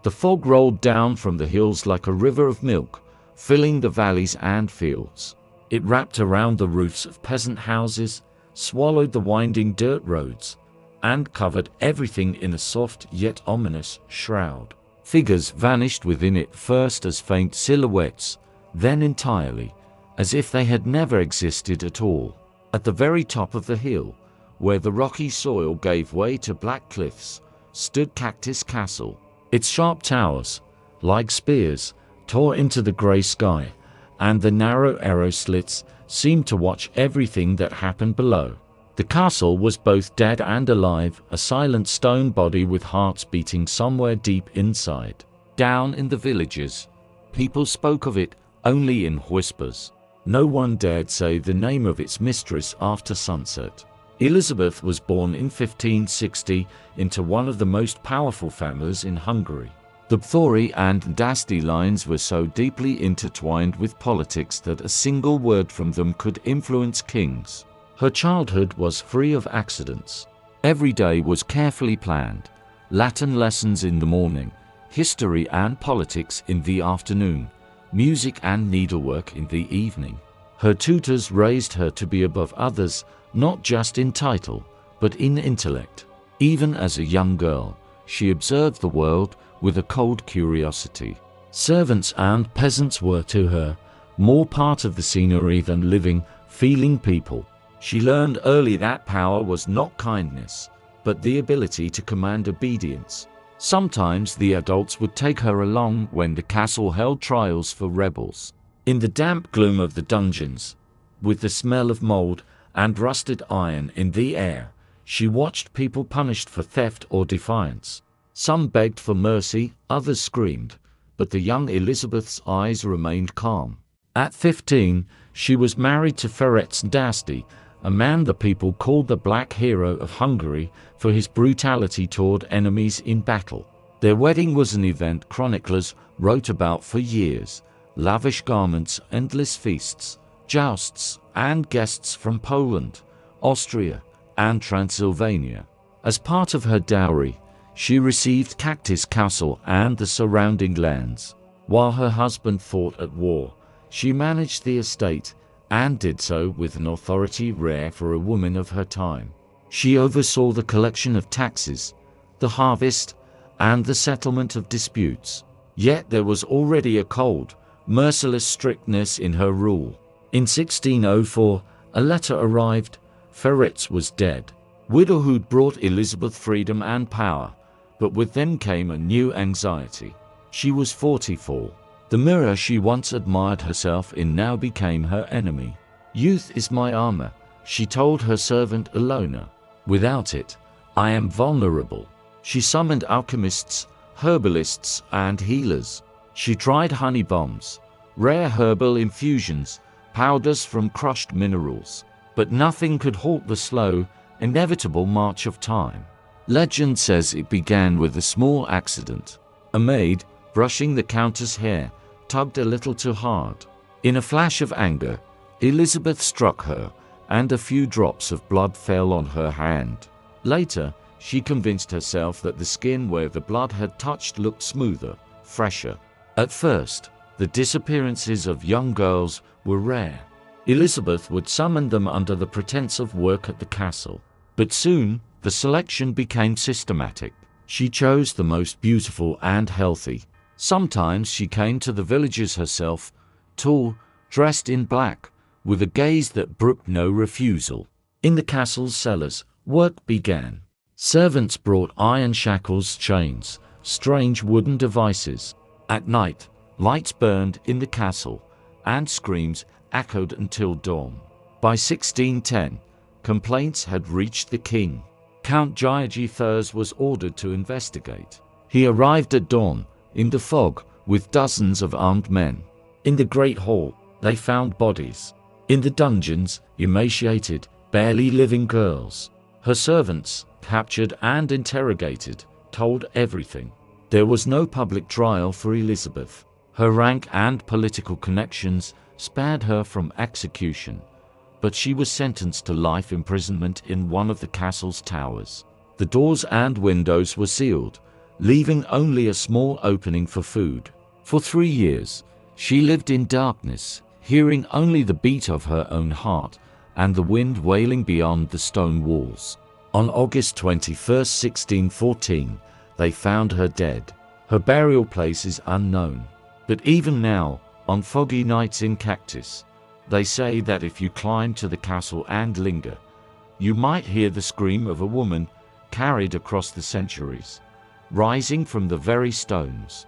The fog rolled down from the hills like a river of milk, filling the valleys and fields. It wrapped around the roofs of peasant houses, swallowed the winding dirt roads, and covered everything in a soft yet ominous shroud. Figures vanished within it, first as faint silhouettes, then entirely, as if they had never existed at all. At the very top of the hill, where the rocky soil gave way to black cliffs, stood Countess Castle. Its sharp towers, like spears, tore into the grey sky, and the narrow arrow slits seemed to watch everything that happened below. The castle was both dead and alive, a silent stone body with hearts beating somewhere deep inside. Down in the villages, people spoke of it only in whispers. No one dared say the name of its mistress after sunset. Elizabeth was born in 1560 into one of the most powerful families in Hungary. The Báthory and Countess lines were so deeply intertwined with politics that a single word from them could influence kings. Her childhood was free of accidents. Every day was carefully planned. Latin lessons in the morning, history and politics in the afternoon, music and needlework in the evening. Her tutors raised her to be above others, not just in title, but in intellect. Even as a young girl, she observed the world with a cold curiosity. Servants and peasants were to her more part of the scenery than living, feeling people. She learned early that power was not kindness, but the ability to command obedience. Sometimes the adults would take her along when the castle held trials for rebels. In the damp gloom of the dungeons, with the smell of mold and rusted iron in the air, she watched people punished for theft or defiance. Some begged for mercy, others screamed, but the young Elizabeth's eyes remained calm. At 15, she was married to Ferenc d'Asti, a man the people called the Black Hero of Hungary for his brutality toward enemies in battle. Their wedding was an event chroniclers wrote about for years: lavish garments, endless feasts, jousts, and guests from Poland, Austria, and Transylvania. As part of her dowry, she received Countess Castle and the surrounding lands. While her husband fought at war, she managed the estate, and did so with an authority rare for a woman of her time. She oversaw the collection of taxes, the harvest, and the settlement of disputes. Yet there was already a cold, merciless strictness in her rule. In 1604, a letter arrived. Ferenc was dead. Widowhood brought Elizabeth freedom and power, but with them came a new anxiety. She was 44. The mirror she once admired herself in now became her enemy. "Youth is my armor," she told her servant Ilona. "Without it, I am vulnerable." She summoned alchemists, herbalists, and healers. She tried honey bombs, rare herbal infusions, powders from crushed minerals. But nothing could halt the slow, inevitable march of time. Legend says it began with a small accident. A maid, brushing the Countess' hair, tugged a little too hard. In a flash of anger, Elizabeth struck her, and a few drops of blood fell on her hand. Later, she convinced herself that the skin where the blood had touched looked smoother, fresher. At first, the disappearances of young girls were rare. Elizabeth would summon them under the pretense of work at the castle. But soon, the selection became systematic. She chose the most beautiful and healthy. Sometimes she came to the villages herself, tall, dressed in black, with a gaze that brooked no refusal. In the castle's cellars, work began. Servants brought iron shackles, chains, strange wooden devices. At night, lights burned in the castle, and screams echoed until dawn. By 1610, complaints had reached the king. Count Georgy Thurs was ordered to investigate. He arrived at dawn, in the fog, with dozens of armed men. In the great hall, they found bodies. In the dungeons, emaciated, barely living girls. Her servants, captured and interrogated, told everything. There was no public trial for Elizabeth. Her rank and political connections spared her from execution, but she was sentenced to life imprisonment in one of the castle's towers. The doors and windows were sealed, leaving only a small opening for food. For 3 years, she lived in darkness, hearing only the beat of her own heart and the wind wailing beyond the stone walls. On August 21, 1614, they found her dead. Her burial place is unknown. But even now, on foggy nights in Countess, they say that if you climb to the castle and linger, you might hear the scream of a woman carried across the centuries, rising from the very stones.